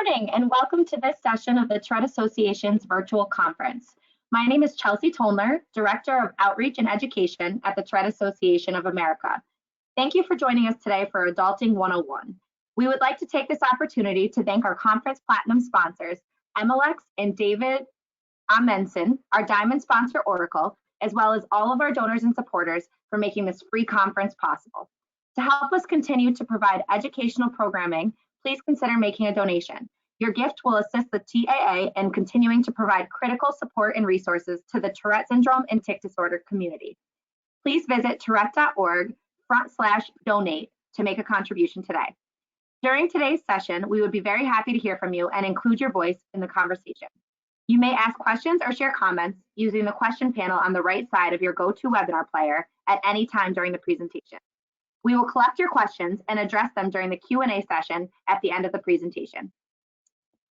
morning and welcome to this session of the Tourette Association's virtual conference. My name is Chelsea Tolner, Director of Outreach and Education at the Tourette Association of America. Thank you for joining us today for Adulting 101. We would like to take this opportunity to thank our conference platinum sponsors, Emalex and David Amenson, our diamond sponsor Oracle, as well as all of our donors and supporters for making this free conference possible. To help us continue to provide educational programming, please consider making a donation. Your gift will assist the TAA in continuing to provide critical support and resources to the Tourette Syndrome and tic disorder community. Please visit tourette.org/donate to make a contribution today. During today's session, we would be very happy to hear from you and include your voice in the conversation. You may ask questions or share comments using the question panel on the right side of your GoToWebinar player at any time during the presentation. We will collect your questions and address them during the Q&A session at the end of the presentation.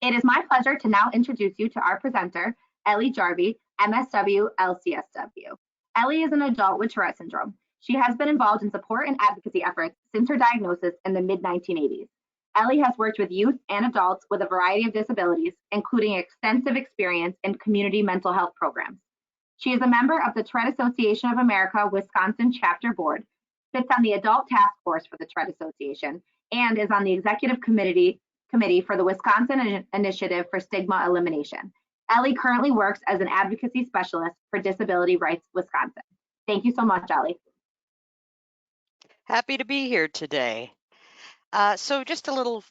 It is my pleasure to now introduce you to our presenter, Ellie Jarvie, MSW LCSW. Ellie is an adult with Tourette Syndrome. She has been involved in support and advocacy efforts since her diagnosis in the mid-1980s. Ellie has worked with youth and adults with a variety of disabilities, including extensive experience in community mental health programs. She is a member of the Tourette Association of America Wisconsin Chapter Board, sits on the Adult Task Force for the Tourette Association, and is on the Executive Committee for the Wisconsin Initiative for Stigma Elimination. Ellie currently works as an advocacy specialist for Disability Rights Wisconsin. Thank you so much, Ellie. Happy to be here today. So just a little,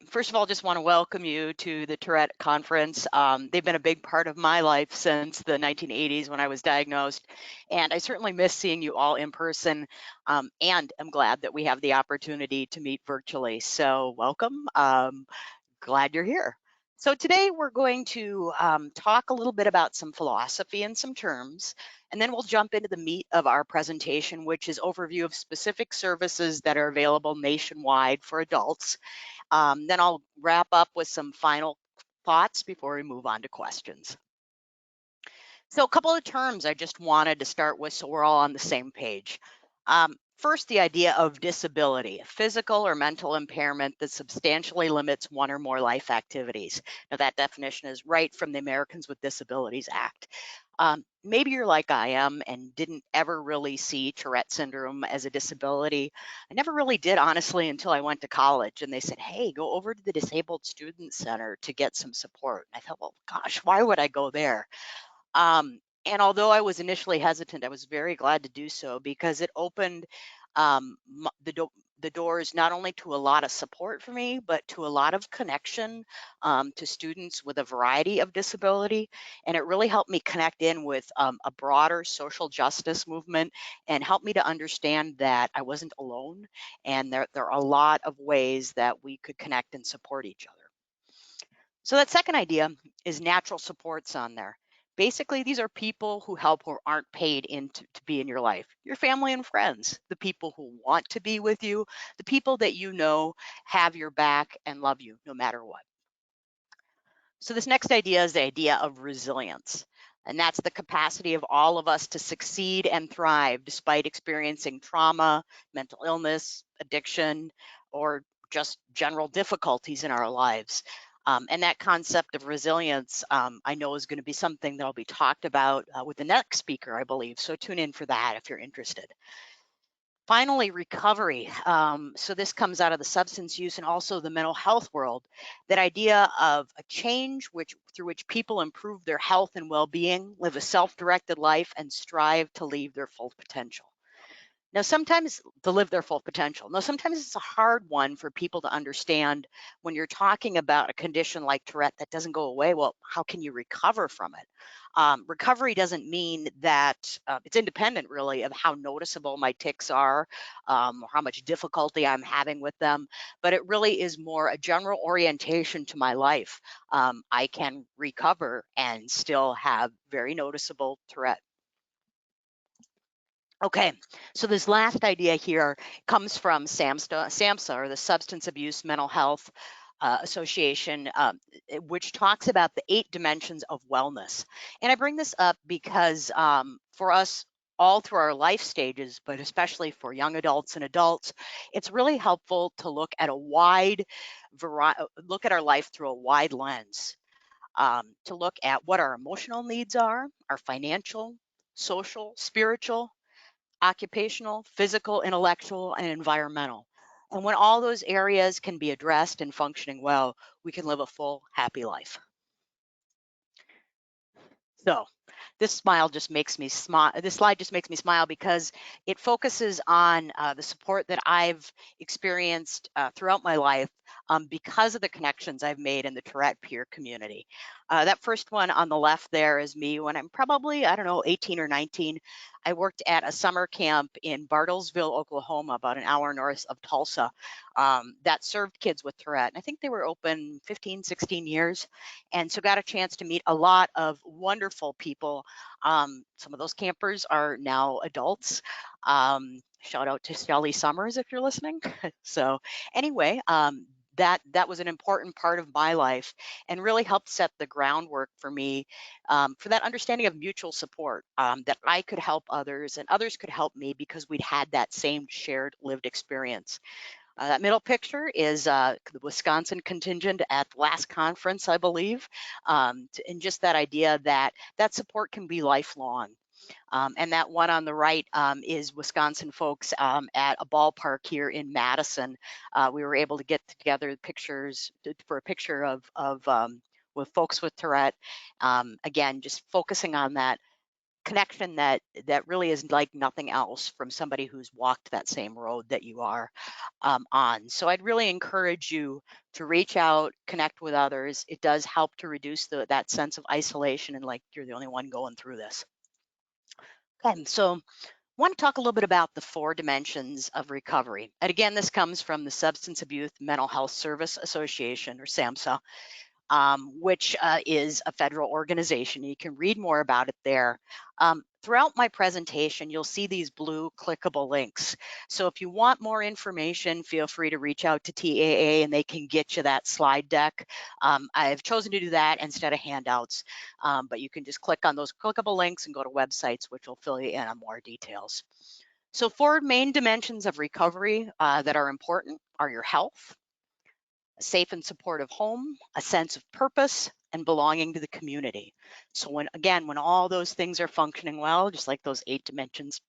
first of all, just want to welcome you to the Tourette Conference. They've been a big part of my life since the 1980s when I was diagnosed, and I certainly miss seeing you all in person, and I'm glad that we have the opportunity to meet virtually. So welcome, glad you're here. So today we're going to talk a little bit about some philosophy and some terms, and then we'll jump into the meat of our presentation, which is overview of specific services that are available nationwide for adults. Then I'll wrap up with some final thoughts before we move on to questions. So a couple of terms I just wanted to start with so we're all on the same page. First, the idea of disability, physical or mental impairment that substantially limits one or more life activities. Now, that definition is right from the Americans with Disabilities Act. Maybe you're like I am and didn't ever really see Tourette syndrome as a disability. I never really did, honestly, until I went to college and they said, hey, go over to the Disabled Student Center to get some support. And I thought, well, gosh, why would I go there? And although I was initially hesitant, I was very glad to do so because it opened the doors not only to a lot of support for me, but to a lot of connection to students with a variety of disability. And it really helped me connect in with a broader social justice movement and helped me to understand that I wasn't alone. And there are a lot of ways that we could connect and support each other. So that second idea is natural supports on there. Basically, these are people who help who aren't paid to be in your life. Your family and friends, the people who want to be with you, the people that you know have your back and love you no matter what. So this next idea is the idea of resilience. And that's the capacity of all of us to succeed and thrive despite experiencing trauma, mental illness, addiction, or just general difficulties in our lives. And that concept of resilience, I know is going to be something that will be talked about with the next speaker, I believe. So tune in for that if you're interested. Finally, recovery. So this comes out of the substance use and also the mental health world. That idea of a change through which people improve their health and well-being, live a self-directed life, and strive to leave their full potential. Now, sometimes to live their full potential. Now, sometimes it's a hard one for people to understand when you're talking about a condition like Tourette that doesn't go away. Well, how can you recover from it? Recovery doesn't mean that it's independent, really, of how noticeable my tics are or how much difficulty I'm having with them. But it really is more a general orientation to my life. I can recover and still have very noticeable Tourette. Okay, so this last idea here comes from SAMHSA, or the Substance Abuse Mental Health Association, which talks about the 8 dimensions of wellness. And I bring this up because for us all through our life stages, but especially for young adults and adults, it's really helpful to look at look at our life through a wide lens, to look at what our emotional needs are, our financial, social, spiritual, occupational, physical, intellectual, and environmental. And when all those areas can be addressed and functioning well, we can live a full, happy life. So, this smile just makes me smile. This slide just makes me smile because it focuses on the support that I've experienced throughout my life because of the connections I've made in the Tourette peer community. That first one on the left there is me when I'm probably, I don't know, 18 or 19. I worked at a summer camp in Bartlesville, Oklahoma, about an hour north of Tulsa, that served kids with Tourette. And I think they were open 15, 16 years. And so got a chance to meet a lot of wonderful people. Some of those campers are now adults. Shout out to Shelly Summers if you're listening. So anyway, that was an important part of my life and really helped set the groundwork for me, for that understanding of mutual support, that I could help others and others could help me because we'd had that same shared lived experience. That middle picture is the Wisconsin contingent at the last conference, I believe, and just that idea that that support can be lifelong. And that one on the right is Wisconsin folks at a ballpark here in Madison. We were able to get together pictures for a picture of with folks with Tourette. Again, just focusing on that connection that really is like nothing else from somebody who's walked that same road that you are on. So I'd really encourage you to reach out, connect with others. It does help to reduce that sense of isolation and like you're the only one going through this. Okay, so I want to talk a little bit about the 4 dimensions of recovery. And again, this comes from the Substance Abuse Mental Health Service Association, or SAMHSA, which is a federal organization. You can read more about it there. Throughout my presentation, you'll see these blue clickable links. So if you want more information, feel free to reach out to TAA and they can get you that slide deck. I've chosen to do that instead of handouts, but you can just click on those clickable links and go to websites, which will fill you in on more details. So 4 main dimensions of recovery that are important are your health, a safe and supportive home, a sense of purpose, and belonging to the community. So when all those things are functioning well, just like those 8 dimensions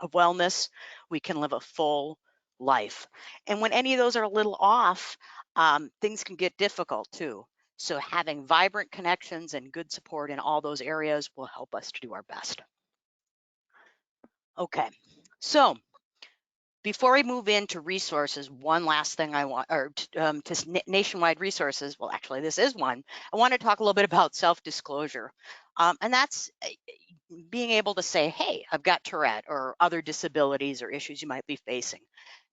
of wellness, we can live a full life. And when any of those are a little off, things can get difficult too. So having vibrant connections and good support in all those areas will help us to do our best. Okay, so before we move into resources, one last thing I want, or to nationwide resources, well, actually, this is one. I want to talk a little bit about self-disclosure. And that's being able to say, hey, I've got Tourette or other disabilities or issues you might be facing.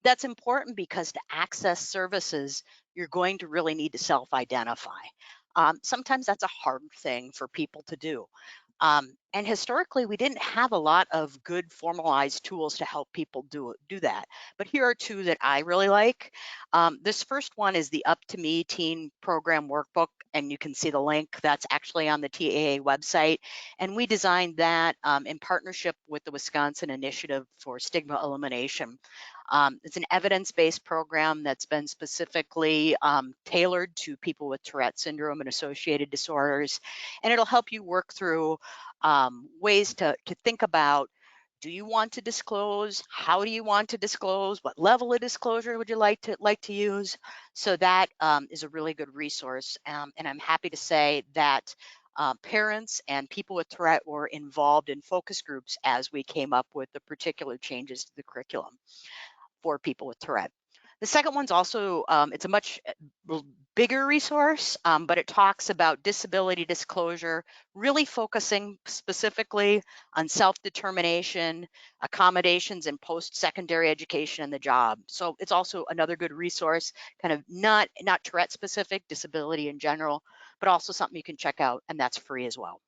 That's important because to access services, you're going to really need to self-identify. Sometimes that's a hard thing for people to do. And historically, we didn't have a lot of good formalized tools to help people do that. But here are 2 that I really like. This first one is the Up to Me Teen Program Workbook, and you can see the link. That's actually on the TAA website. And we designed that in partnership with the Wisconsin Initiative for Stigma Elimination. It's an evidence-based program that's been specifically tailored to people with Tourette syndrome and associated disorders, and it'll help you work through ways to think about, do you want to disclose? How do you want to disclose? What level of disclosure would you like to use? So that is a really good resource, and I'm happy to say that parents and people with Tourette were involved in focus groups as we came up with the particular changes to the curriculum for people with Tourette. The second one's also, it's a much bigger resource, but it talks about disability disclosure, really focusing specifically on self-determination, accommodations, and post-secondary education in the job. So it's also another good resource, kind of not Tourette specific, disability in general, but also something you can check out, and that's free as well.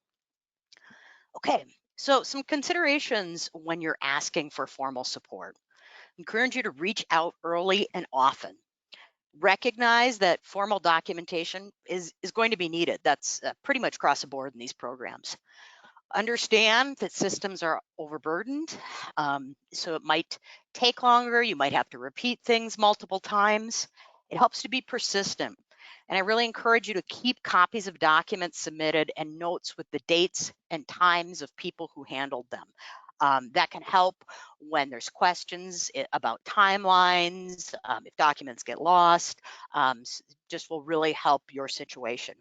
Okay, so some considerations when you're asking for formal support. Encourage you to reach out early and often. Recognize that formal documentation is going to be needed. That's pretty much across the board in these programs. Understand that systems are overburdened, so it might take longer. You might have to repeat things multiple times. It helps to be persistent. And I really encourage you to keep copies of documents submitted and notes with the dates and times of people who handled them. That can help when there's questions about timelines, if documents get lost, just will really help your situation.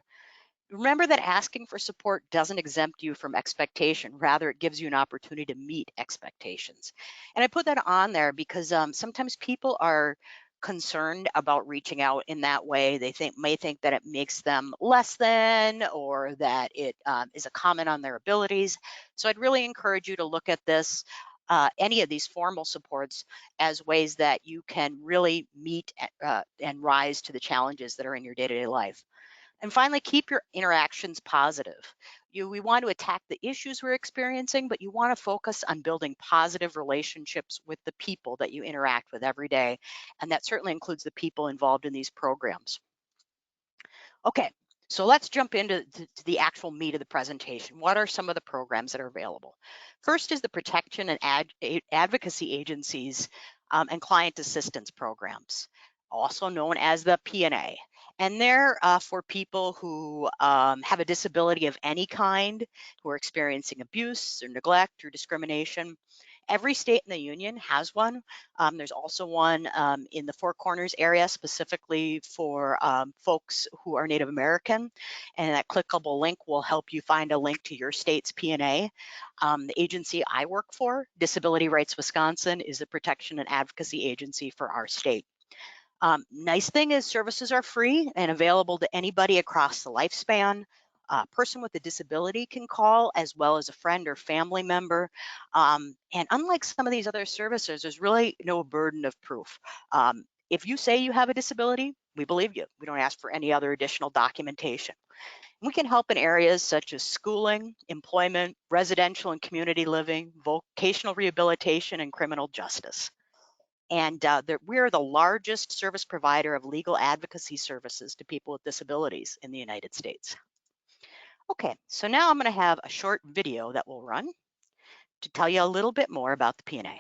Remember that asking for support doesn't exempt you from expectation. Rather, it gives you an opportunity to meet expectations. And I put that on there because sometimes people are concerned about reaching out in that way. They may think that it makes them less than, or that it is a comment on their abilities. So I'd really encourage you to look at this, any of these formal supports, as ways that you can really meet and rise to the challenges that are in your day-to-day life. And finally, keep your interactions positive. We want to attack the issues we're experiencing, but you want to focus on building positive relationships with the people that you interact with every day. And that certainly includes the people involved in these programs. Okay, so let's jump into the actual meat of the presentation. What are some of the programs that are available? First is the protection and advocacy agencies and client assistance programs, also known as the P&A. And they're for people who have a disability of any kind, who are experiencing abuse or neglect or discrimination. Every state in the union has one. There's also one in the Four Corners area, specifically for folks who are Native American. And that clickable link will help you find a link to your state's P&A. The agency I work for, Disability Rights Wisconsin, is the protection and advocacy agency for our state. Nice thing is services are free and available to anybody across the lifespan. A person with a disability can call, as well as a friend or family member. And unlike some of these other services, there's really no burden of proof. If you say you have a disability, we believe you. We don't ask for any other additional documentation. We can help in areas such as schooling, employment, residential and community living, vocational rehabilitation, and criminal justice. And we're the largest service provider of legal advocacy services to people with disabilities in the United States. Okay, so now I'm going to have a short video that will run to tell you a little bit more about the P&A.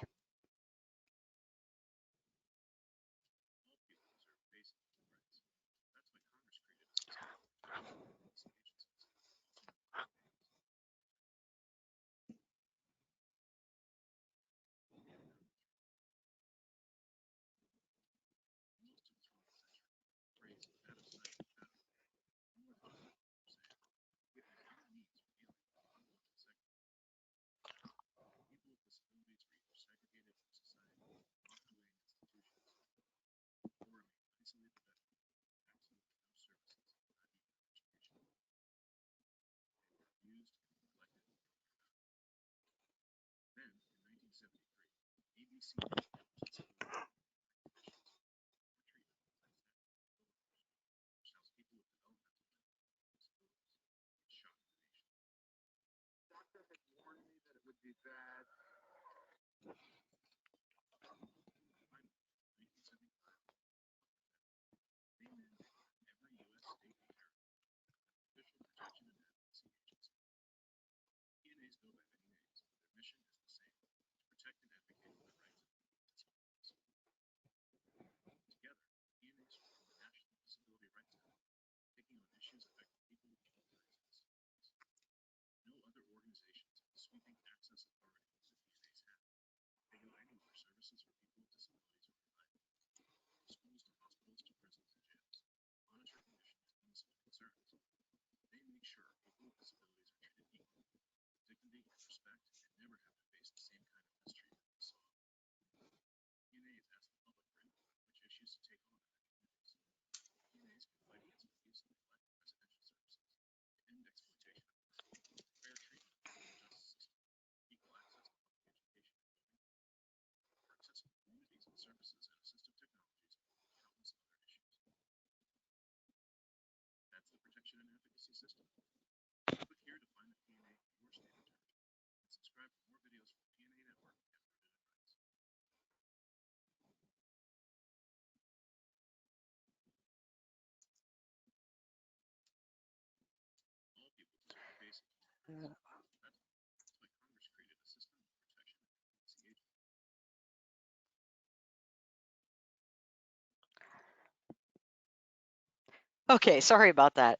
Okay, sorry about that.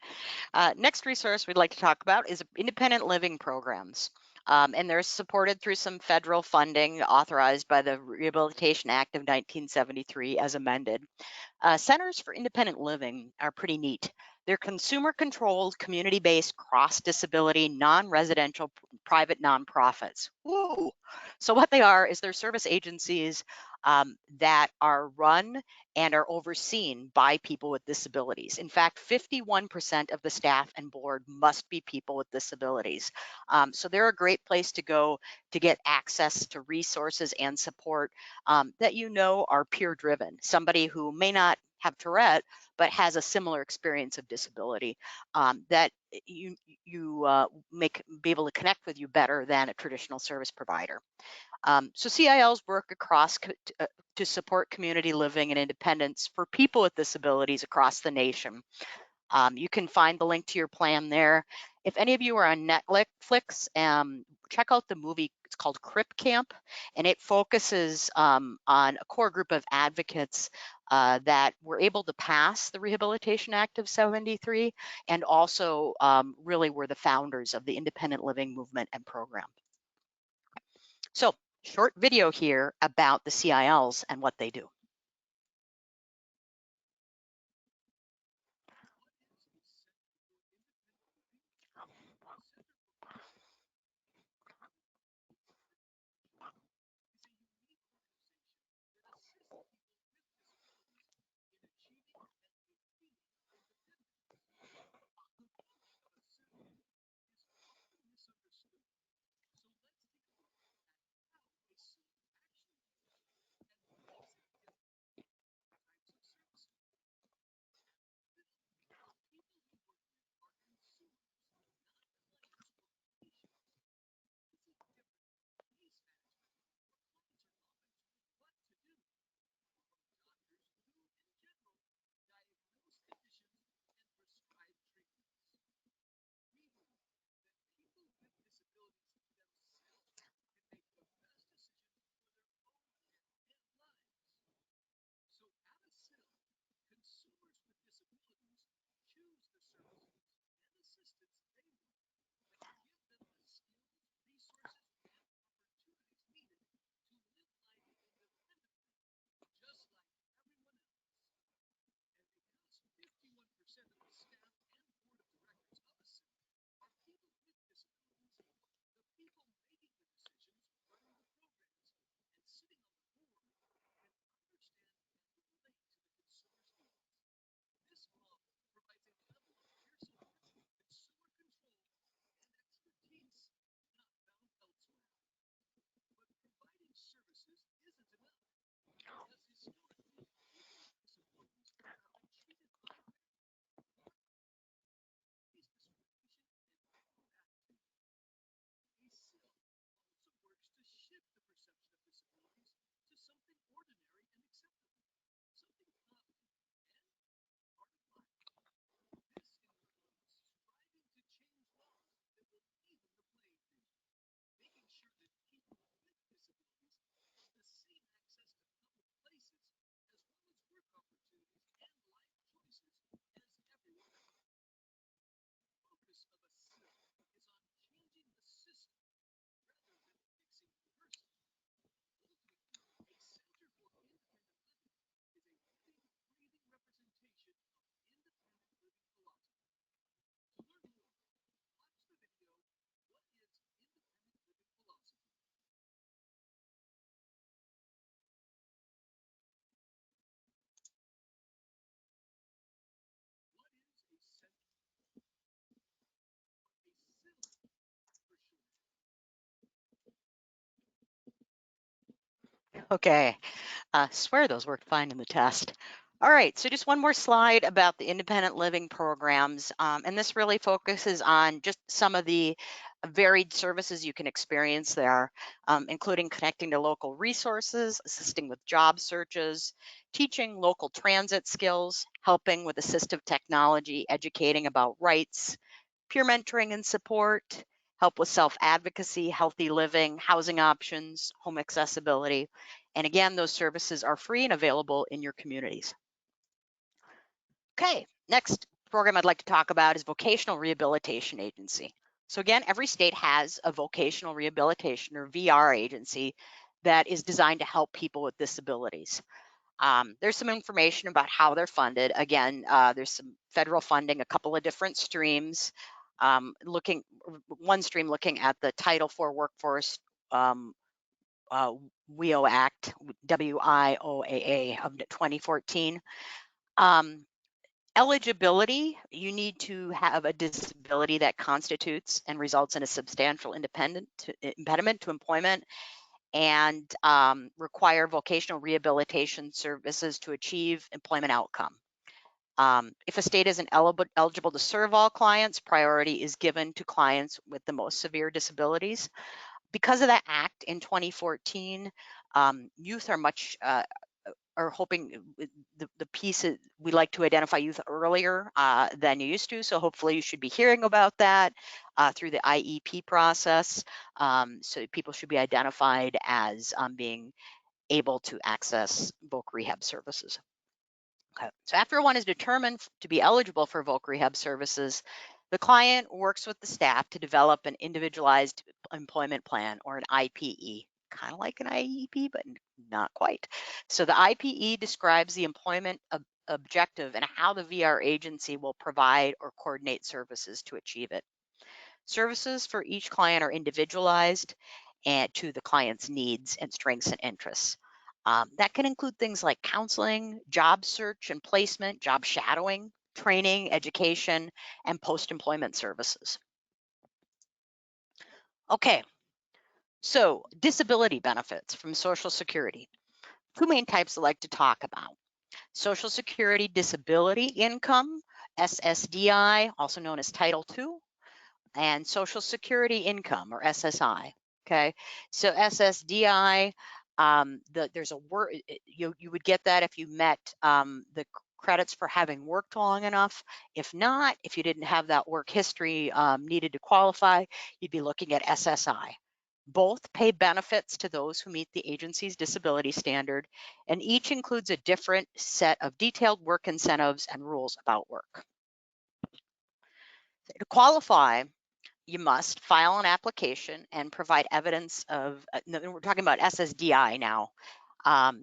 Next resource we'd like to talk about is independent living programs. And they're supported through some federal funding authorized by the Rehabilitation Act of 1973 as amended. Centers for Independent Living are pretty neat. They're consumer controlled, community based, cross disability, non residential, private nonprofits. Woo! So, what they are is they're service agencies that are run and are overseen by people with disabilities. In fact, 51% of the staff and board must be people with disabilities. So, they're a great place to go to get access to resources and support that you know are peer driven. Somebody who may not have Tourette but has a similar experience of disability that you make be able to connect with you better than a traditional service provider. So CILs work across to support community living and independence for people with disabilities across the nation. You can find the link to your plan there. If any of you are on Netflix, check out the movie. It's called Crip Camp, and it focuses on a core group of advocates that were able to pass the Rehabilitation Act of '73, and also really were the founders of the independent living movement and program. So, short video here about the CILs and what they do. Okay, swear those worked fine in the test. All right, so just one more slide about the independent living programs. And this really focuses on just some of the varied services you can experience there, including connecting to local resources, assisting with job searches, teaching local transit skills, helping with assistive technology, educating about rights, peer mentoring and support, help with self-advocacy, healthy living, housing options, home accessibility. And again, those services are free and available in your communities. Okay, next, program I'd like to talk about is Vocational Rehabilitation Agency. So again, every state has a vocational rehabilitation or VR agency that is designed to help people with disabilities. There's some information about how they're funded. Again, there's some federal funding, a couple of different streams. One stream looking at the Title IV Workforce WIOA Act, WIOAA of 2014. Eligibility, you need to have a disability that constitutes and results in a substantial impediment to employment, and require vocational rehabilitation services to achieve employment outcome. If a state isn't eligible to serve all clients, priority is given to clients with the most severe disabilities. Because of that act in 2014, youth are hoping the piece is, we like to identify youth earlier than you used to. So hopefully you should be hearing about that through the IEP process. So people should be identified as being able to access voc rehab services. Okay. So after one is determined to be eligible for voc rehab services, the client works with the staff to develop an individualized employment plan, or an IPE, kind of like an IEP, but not quite. So the IPE describes the employment objective and how the VR agency will provide or coordinate services to achieve it. Services for each client are individualized and to the client's needs and strengths and interests. That can include things like counseling, job search and placement, job shadowing, training, education, and post-employment services. Okay, so disability benefits from Social Security. Two main types I like to talk about. Social Security disability income, SSDI, also known as Title II, and Social Security income, or SSI. Okay, so SSDI, there's a word, you would get that if you met the credits for having worked long enough. If not, if you didn't have that work history needed to qualify, you'd be looking at SSI. Both pay benefits to those who meet the agency's disability standard, and each includes a different set of detailed work incentives and rules about work. To qualify, you must file an application and provide evidence of, we're talking about SSDI now.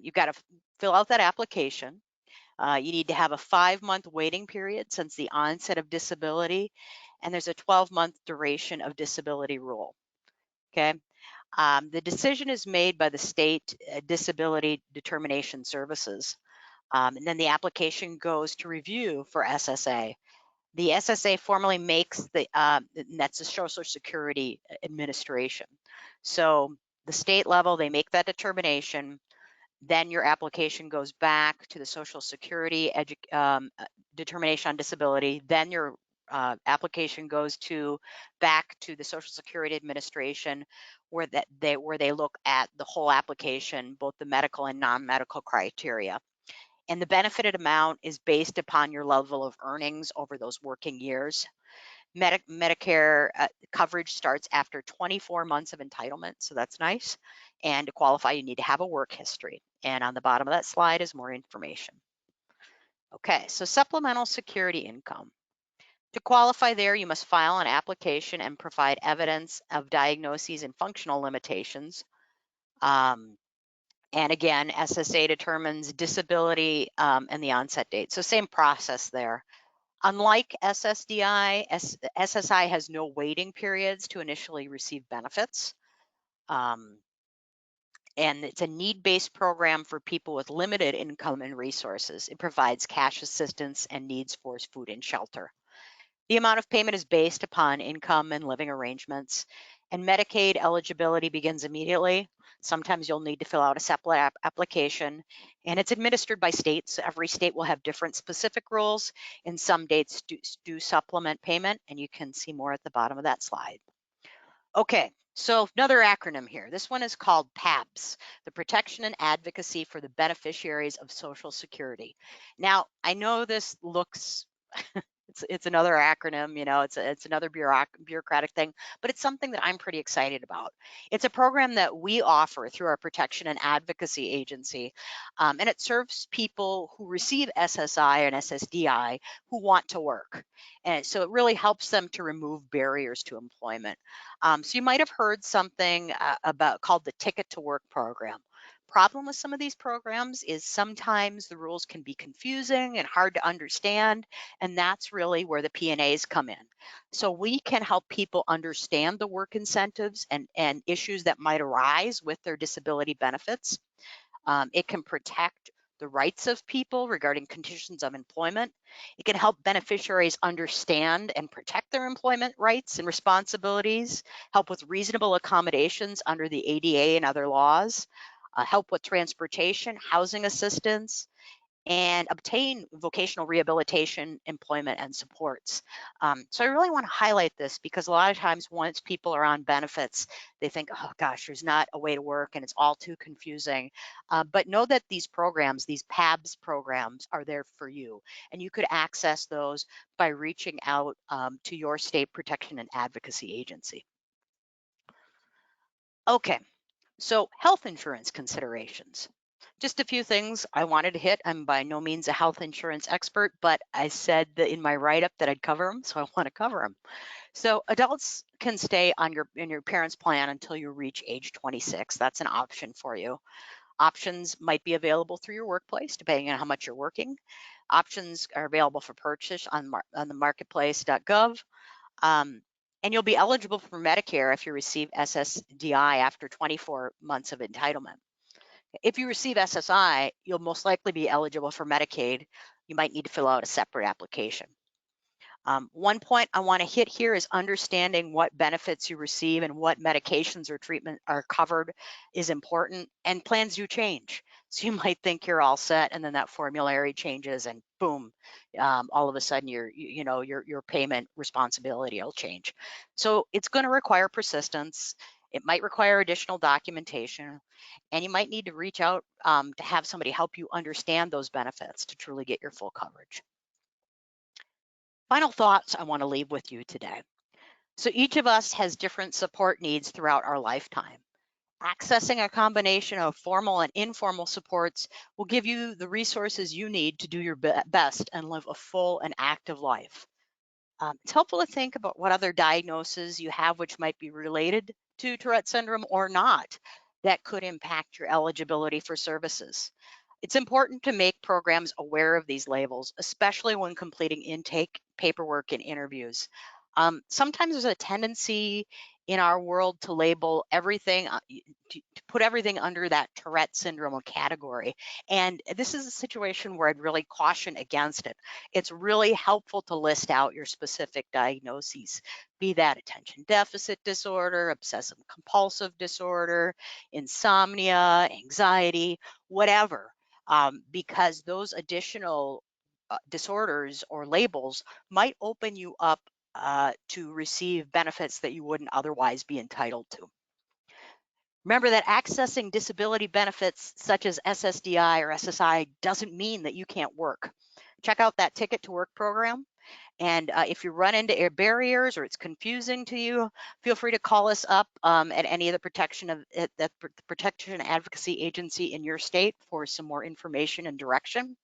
You've got to fill out that application. You need to have a 5-month waiting period since the onset of disability, and there's a 12-month duration of disability rule. Okay. The decision is made by the state disability determination services, and then the application goes to review for SSA. The SSA formally makes that's the Social Security Administration. So the state level, they make that determination. Then your application goes back to the Social Security determination on disability. Then your application goes back to the Social Security Administration, where they look at the whole application, both the medical and non-medical criteria. And the benefited amount is based upon your level of earnings over those working years. Medicare coverage starts after 24 months of entitlement, so that's nice. And to qualify, you need to have a work history. And on the bottom of that slide is more information. Okay, so supplemental security income. To qualify there, you must file an application and provide evidence of diagnoses and functional limitations. And again, SSA determines disability and the onset date. So same process there. Unlike SSDI, SSI has no waiting periods to initially receive benefits. And it's a need-based program for people with limited income and resources. It provides cash assistance and needs for food and shelter. The amount of payment is based upon income and living arrangements, and Medicaid eligibility begins immediately. Sometimes you'll need to fill out a separate application, and it's administered by states. Every state will have different specific rules, and some states do supplement payment, and you can see more at the bottom of that slide. Okay, so another acronym here. This one is called PABS, the Protection and Advocacy for the Beneficiaries of Social Security. Now, I know this looks It's another acronym, it's another bureaucratic thing, but it's something that I'm pretty excited about. It's a program that we offer through our protection and advocacy agency, and it serves people who receive SSI and SSDI who want to work. And so it really helps them to remove barriers to employment. So you might have heard something about called the Ticket to Work program. Problem with some of these programs is sometimes the rules can be confusing and hard to understand, and that's really where the P&As come in. So we can help people understand the work incentives and issues that might arise with their disability benefits. It can protect the rights of people regarding conditions of employment. It can help beneficiaries understand and protect their employment rights and responsibilities, help with reasonable accommodations under the ADA and other laws, help with transportation, housing assistance, and obtain vocational rehabilitation, employment, and supports. So I really want to highlight this because a lot of times once people are on benefits, they think, oh gosh, there's not a way to work and it's all too confusing. But know that these programs, these PABS programs, are there for you. And you could access those by reaching out to your state protection and advocacy agency. Okay, so health insurance considerations. Just a few things I wanted to hit. I'm by no means a health insurance expert, but I said that in my write-up that I'd cover them, so I want to cover them. So adults can stay on in your parents' plan until you reach age 26. That's an option for you. Options might be available through your workplace, depending on how much you're working. Options are available for purchase on the marketplace.gov. And you'll be eligible for Medicare if you receive SSDI after 24 months of entitlement. If you receive SSI, you'll most likely be eligible for Medicaid. You might need to fill out a separate application. One point I want to hit here is understanding what benefits you receive and what medications or treatment are covered is important, and plans do change. So you might think you're all set, and then that formulary changes, and boom, all of a sudden your payment responsibility will change. So it's going to require persistence. It might require additional documentation, and you might need to reach out to have somebody help you understand those benefits to truly get your full coverage. Final thoughts I want to leave with you today. So each of us has different support needs throughout our lifetime. Accessing a combination of formal and informal supports will give you the resources you need to do your best and live a full and active life. It's helpful to think about what other diagnoses you have which might be related to Tourette syndrome or not that could impact your eligibility for services. It's important to make programs aware of these labels, especially when completing intake paperwork and interviews. Sometimes there's a tendency in our world to label everything, to put everything under that Tourette syndrome category. And this is a situation where I'd really caution against it. It's really helpful to list out your specific diagnoses, be that attention deficit disorder, obsessive compulsive disorder, insomnia, anxiety, whatever. Because those additional disorders or labels might open you up to receive benefits that you wouldn't otherwise be entitled to. Remember that accessing disability benefits such as SSDI or SSI doesn't mean that you can't work. Check out that Ticket to Work program. And if you run into barriers or it's confusing to you, feel free to call us up at any of the protection advocacy agency in your state for some more information and direction.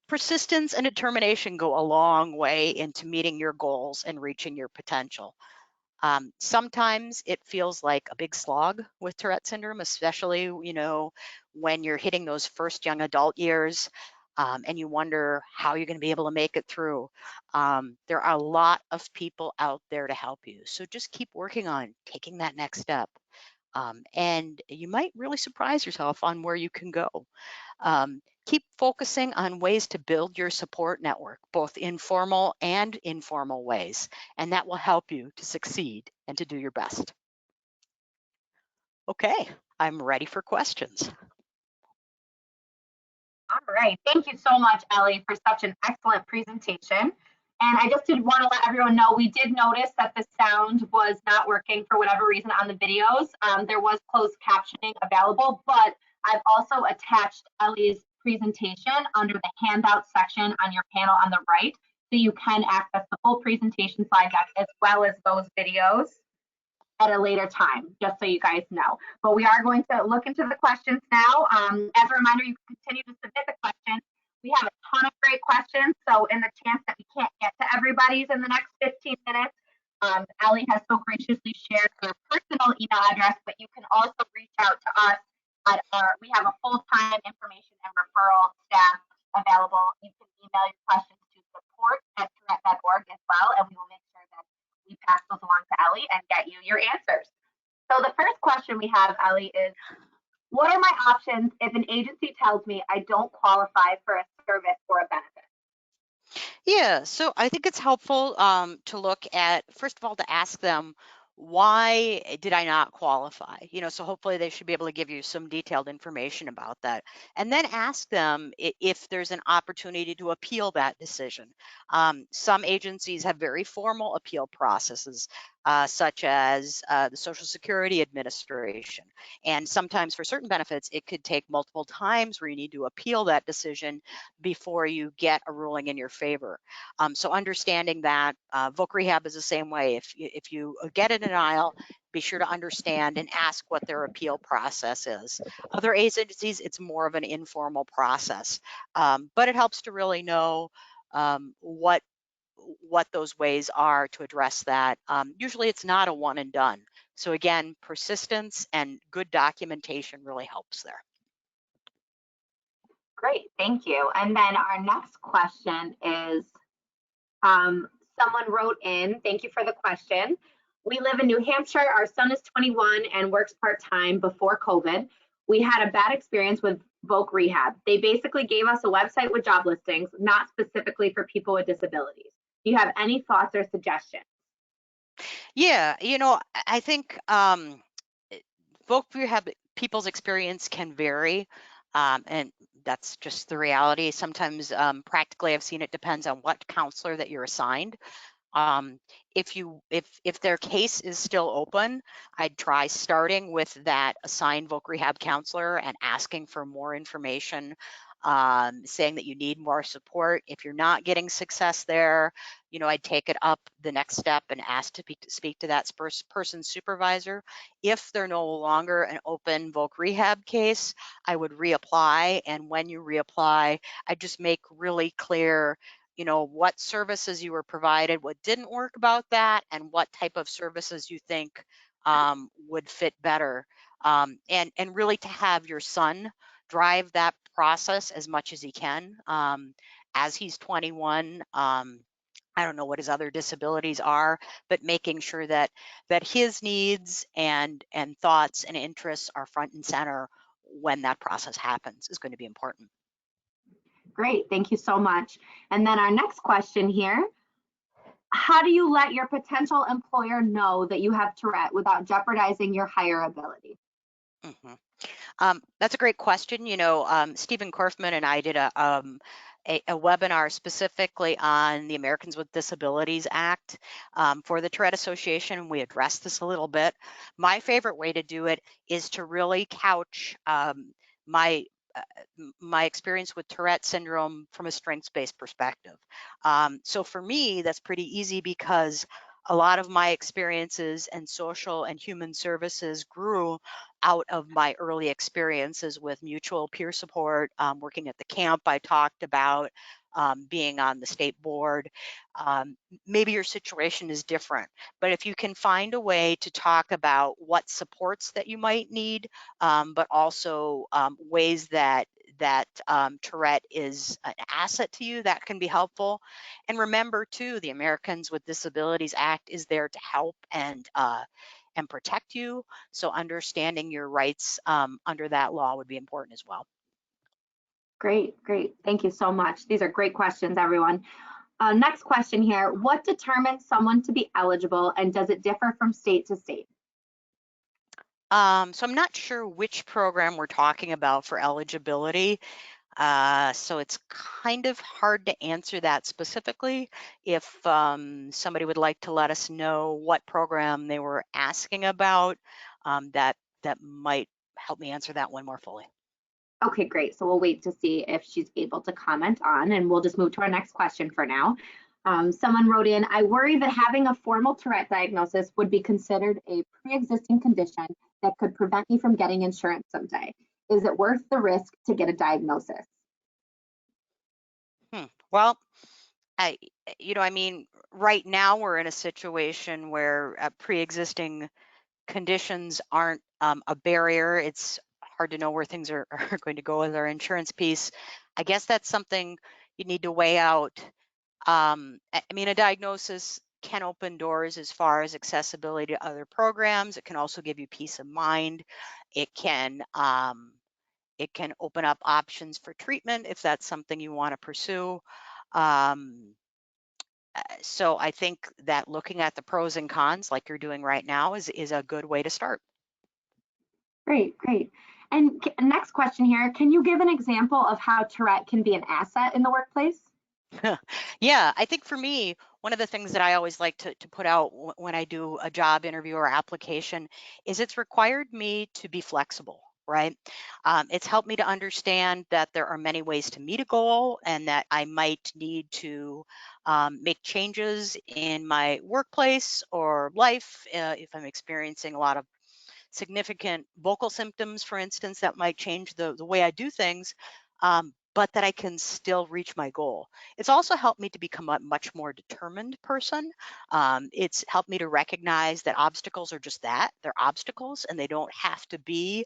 Persistence and determination go a long way into meeting your goals and reaching your potential. Sometimes it feels like a big slog with Tourette syndrome, especially, when you're hitting those first young adult years. And you wonder how you're going to be able to make it through. There are a lot of people out there to help you. So just keep working on taking that next step. And you might really surprise yourself on where you can go. Keep focusing on ways to build your support network, both informal and informal ways, and that will help you to succeed and to do your best. Okay, I'm ready for questions. All right. Thank you so much, Ellie, for such an excellent presentation. And I just did want to let everyone know, we did notice that the sound was not working for whatever reason on the videos. There was closed captioning available, but I've also attached Ellie's presentation under the handout section on your panel on the right. so you can access the full presentation slide deck as well as those videos at a later time, just so you guys know. But we are going to look into the questions now. As a reminder, you can continue to submit the questions. We have a ton of great questions, so in the chance that we can't get to everybody's in the next 15 minutes, Ellie has so graciously shared her personal email address, but you can also reach out to us we have a full-time information and referral staff available. You can email your questions to support@tourette.org as well, and we will make sure that we pass those along to Ellie and get you your answers. So the first question we have, Ellie, is what are my options if an agency tells me I don't qualify for a service or a benefit? Yeah, so I think it's helpful to look at, first of all, to ask them, why did I not qualify? So hopefully they should be able to give you some detailed information about that. And then ask them if there's an opportunity to appeal that decision. Some agencies have very formal appeal processes, such as the Social Security Administration. And sometimes for certain benefits, it could take multiple times where you need to appeal that decision before you get a ruling in your favor. So understanding that Voc Rehab is the same way. If you get a denial, be sure to understand and ask what their appeal process is. Other agencies, it's more of an informal process, but it helps to really know what those ways are to address that. Usually it's not a one and done. So again, persistence and good documentation really helps there. Great, thank you. And then our next question is, someone wrote in, thank you for the question. We live in New Hampshire. Our son is 21 and works part-time before COVID. We had a bad experience with Voc Rehab. They basically gave us a website with job listings, not specifically for people with disabilities. Do you have any thoughts or suggestions? Yeah, I think Voc Rehab people's experience can vary, and that's just the reality. Sometimes practically I've seen it depends on what counselor that you're assigned. Um, if their case is still open, I'd try starting with that assigned Voc Rehab counselor and asking for more information, saying that you need more support. If you're not getting success there, I'd take it up the next step and ask to speak to that person's supervisor. If they're no longer an open Voc Rehab case, I would reapply. And when you reapply, I just make really clear what services you were provided, what didn't work about that, and what type of services you think would fit better. And really to have your son drive that process as much as he can. As he's 21, I don't know what his other disabilities are, but making sure that his needs and thoughts and interests are front and center when that process happens is going to be important. Great, thank you so much. And then our next question here, how do you let your potential employer know that you have Tourette without jeopardizing your hireability? That's a great question. Stephen Korfman and I did a webinar specifically on the Americans with Disabilities Act for the Tourette Association. We addressed this a little bit. My favorite way to do it is to really couch my experience with Tourette syndrome from a strengths-based perspective. So for me, that's pretty easy because a lot of my experiences in social and human services grew out of my early experiences with mutual peer support, working at the camp I talked about, being on the state board. Maybe your situation is different, but if you can find a way to talk about what supports that you might need, but also ways that Tourette is an asset to you, that can be helpful. And remember too, the Americans with Disabilities Act is there to help and protect you. So understanding your rights under that law would be important as well. Great, great. Thank you so much. These are great questions, everyone. Next question here. What determines someone to be eligible and does it differ from state to state? So I'm not sure which program we're talking about for eligibility. So it's kind of hard to answer that specifically. If somebody would like to let us know what program they were asking about, that might help me answer that one more fully. Okay, great. So we'll wait to see if she's able to comment on, and we'll just move to our next question for now. Someone wrote in, I worry that having a formal Tourette diagnosis would be considered a pre-existing condition that could prevent me from getting insurance someday. Is it worth the risk to get a diagnosis? Well, I, I mean, right now we're in a situation where pre-existing conditions aren't a barrier. It's hard to know where things are, are going to go with our insurance piece. I guess that's something you need to weigh out. I mean, a diagnosis can open doors as far as accessibility to other programs. It can also give you peace of mind. It can it can open up options for treatment if that's something you want to pursue. Um, so I think that looking at the pros and cons, like you're doing right now, is a good way to start. Great, great. And next question here, can you give an example of how Tourette can be an asset in the workplace? Yeah, I think for me, one of the things that I always like to put out when I do a job interview or application is it's required me to be flexible, right? It's helped me to understand that there are many ways to meet a goal and that I might need to make changes in my workplace or life if I'm experiencing a lot of significant vocal symptoms, for instance, that might change the way I do things, but that I can still reach my goal. It's also helped me to become a much more determined person. It's helped me to recognize that obstacles are just that, they're obstacles, and they don't have to be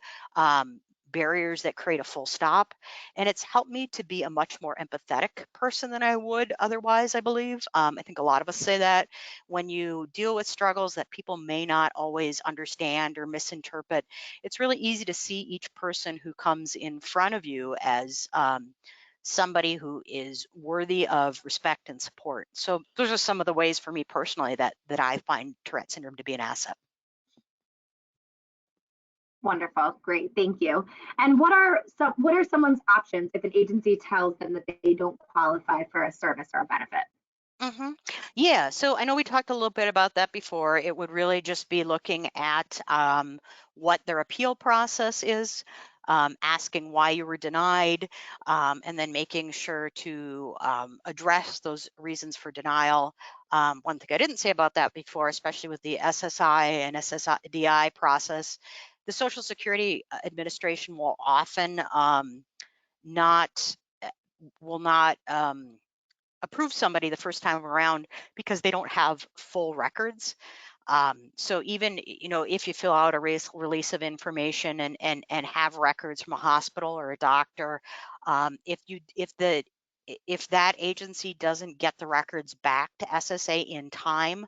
barriers that create a full stop. And it's helped me to be a much more empathetic person than I would otherwise, I believe. I think a lot of us say that when you deal with struggles that people may not always understand or misinterpret, it's really easy to see each person who comes in front of you as somebody who is worthy of respect and support. So those are some of the ways for me personally that I find Tourette syndrome to be an asset. Wonderful, great, thank you. And what are someone's options if an agency tells them that they don't qualify for a service or a benefit? hmm Yeah, so I know we talked a little bit about that before. It would really just be looking at what their appeal process is, asking why you were denied, and then making sure to address those reasons for denial. One thing I didn't say about that before, especially with the SSI and SSDI process, the Social Security Administration will often not will not approve somebody the first time around because they don't have full records. So even if you fill out a release of information and have records from a hospital or a doctor, if that agency doesn't get the records back to SSA in time,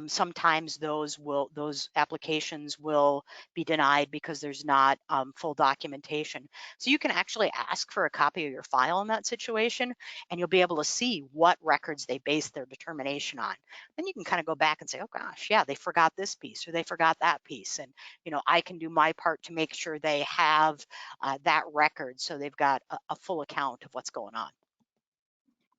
sometimes those applications will be denied because there's not full documentation. So you can actually ask for a copy of your file in that situation, and you'll be able to see what records they base their determination on. Then you can kind of go back and say, oh gosh, yeah, they forgot this piece or they forgot that piece. And, I can do my part to make sure they have that record so they've got a full account of what's going on.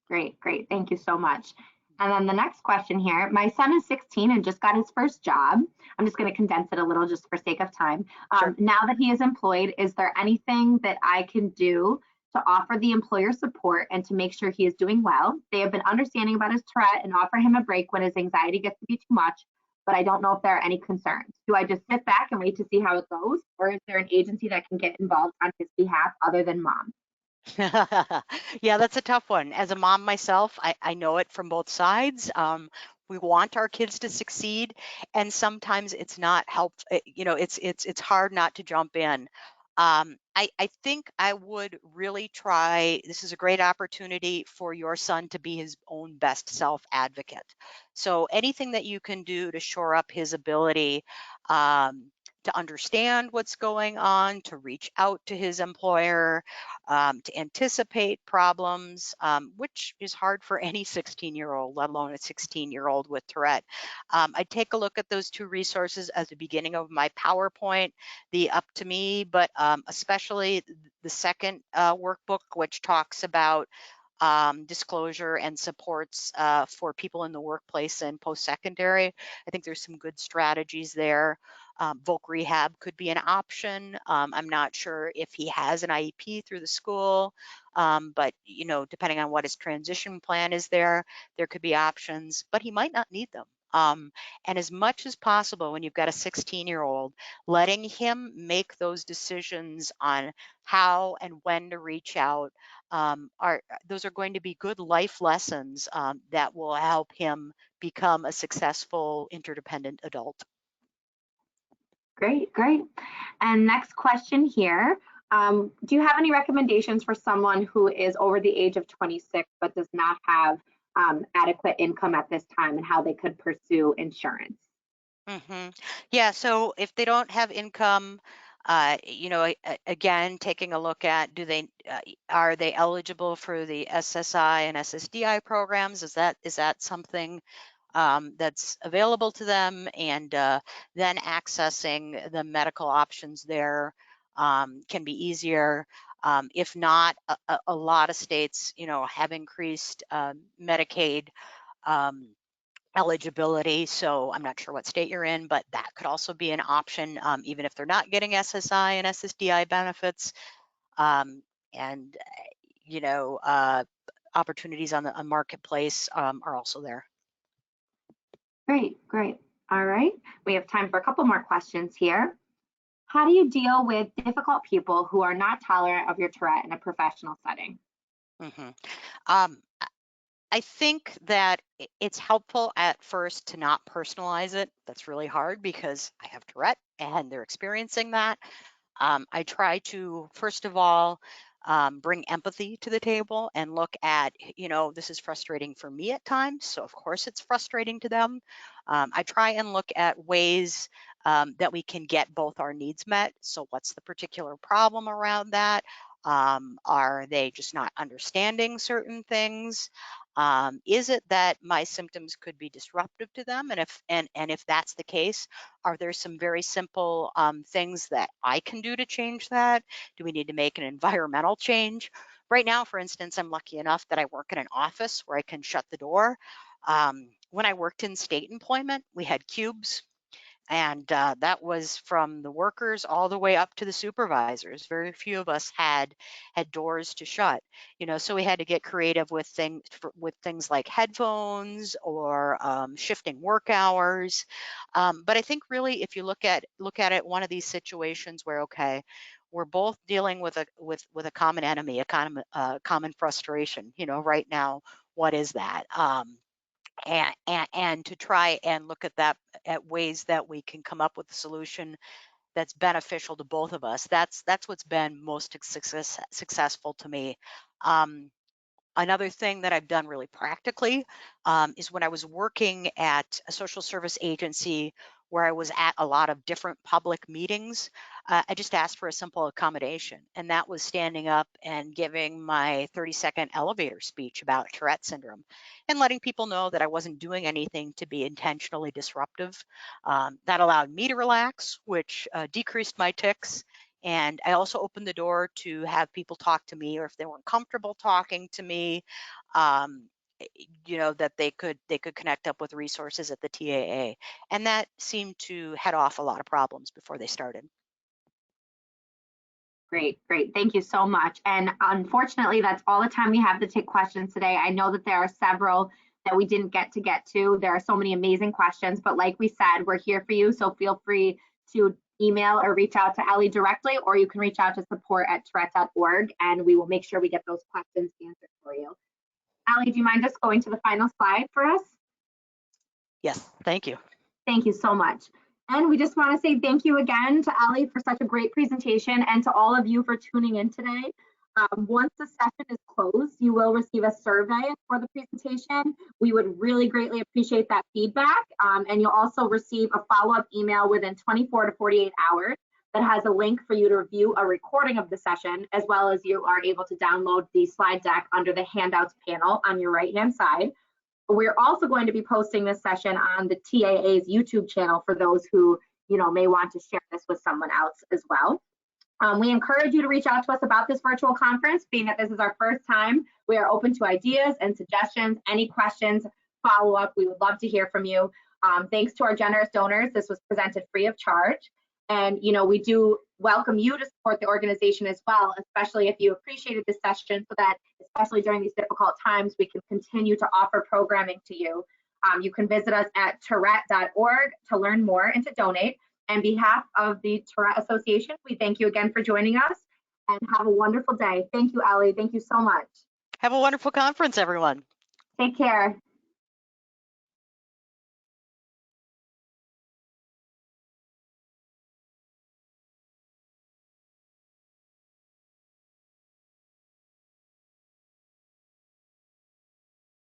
Great, great. Thank you so much. And then the next question here, my son is 16 and just got his first job. I'm just going to condense it a little just for sake of time. Sure. Now that he is employed, is there anything that I can do to offer the employer support and to make sure he is doing well? They have been understanding about his Tourette and offer him a break when his anxiety gets to be too much, but I don't know if there are any concerns. Do I just sit back and wait to see how it goes? Or is there an agency that can get involved on his behalf other than mom? Yeah, that's a tough one. As a mom myself, I know it from both sides. We want our kids to succeed, and sometimes it's not helpful. It's hard not to jump in. I think I would really try. This is a great opportunity for your son to be his own best self advocate. So anything that you can do to shore up his ability to understand what's going on, to reach out to his employer, to anticipate problems, which is hard for any 16-year-old, let alone a 16-year-old with Tourette. I take a look at those two resources as the beginning of my PowerPoint, the Up to Me, but especially the second workbook, which talks about disclosure and supports for people in the workplace and post-secondary. I think there's some good strategies there. Voc rehab could be an option. I'm not sure if he has an IEP through the school, but depending on what his transition plan is there could be options, but he might not need them. And as much as possible, when you've got a 16-year-old, letting him make those decisions on how and when to reach out, those are going to be good life lessons that will help him become a successful interdependent adult. Great, great. And next question here. Do you have any recommendations for someone who is over the age of 26 but does not have adequate income at this time, and how they could pursue insurance? Yeah, so if they don't have income, again, taking a look at are they eligible for the SSI and SSDI programs? Is that something that's available to them? And then accessing the medical options there can be easier. If not, a lot of states, have increased Medicaid Um, eligibility. So I'm not sure what state you're in, but that could also be an option, even if they're not getting SSI and SSDI benefits. And you know, uh, opportunities on the marketplace are also there. Great, great. All right. We have time for a couple more questions here. How do you deal with difficult people who are not tolerant of your Tourette in a professional setting? hmm Um, I think that it's helpful at first to not personalize it. That's really hard because I have Tourette and they're experiencing that. I try to, first of all, bring empathy to the table and look at, this is frustrating for me at times. So, of course, it's frustrating to them. I try and look at ways that we can get both our needs met. So, what's the particular problem around that? Are they just not understanding certain things? Is it that my symptoms could be disruptive to them? And if that's the case, are there some very simple things that I can do to change that? Do we need to make an environmental change? Right now, for instance, I'm lucky enough that I work in an office where I can shut the door. When I worked in state employment, we had cubes, and that was from the workers all the way up to the supervisors. Very few of us had doors to shut, so we had to get creative with things like headphones or shifting work hours. But I think really, if you look at it, one of these situations where, okay, we're both dealing with a common enemy, a common frustration, right now, what is that? And to try and look at that, at ways that we can come up with a solution that's beneficial to both of us. That's what's been most successful to me. Um, Another thing that I've done really practically is when I was working at a social service agency where I was at a lot of different public meetings, I just asked for a simple accommodation. And that was standing up and giving my 30-second elevator speech about Tourette syndrome and letting people know that I wasn't doing anything to be intentionally disruptive. That allowed me to relax, which decreased my tics. And I also opened the door to have people talk to me, or if they weren't comfortable talking to me, um, that they could connect up with resources at the TAA. And that seemed to head off a lot of problems before they started. Great, great. Thank you so much. And unfortunately, that's all the time we have to take questions today. I know that there are several that we didn't get to. There are so many amazing questions, but like we said, we're here for you. So feel free to email or reach out to Ellie directly, or you can reach out to support@tourette.org, and we will make sure we get those questions answered for you. Ellie, do you mind just going to the final slide for us? Yes, thank you. Thank you so much. And we just want to say thank you again to Ellie for such a great presentation, and to all of you for tuning in today. Once the session is closed, you will receive a survey for the presentation. We would really greatly appreciate that feedback. And you'll also receive a follow-up email within 24 to 48 hours that has a link for you to review a recording of the session, as well as you are able to download the slide deck under the handouts panel on your right-hand side. We're also going to be posting this session on the TAA's YouTube channel for those who may want to share this with someone else as well. We encourage you to reach out to us about this virtual conference, being that this is our first time. We are open to ideas and suggestions, any questions, follow up. We would love to hear from you. Thanks to our generous donors, this was presented free of charge. And, you know, we do welcome you to support the organization as well, especially if you appreciated this session, so that, especially during these difficult times, we can continue to offer programming to you. You can visit us at tourette.org to learn more and to donate. On behalf of the Tourette Association, we thank you again for joining us, and have a wonderful day. Thank you, Ellie. Thank you so much. Have a wonderful conference, everyone. Take care.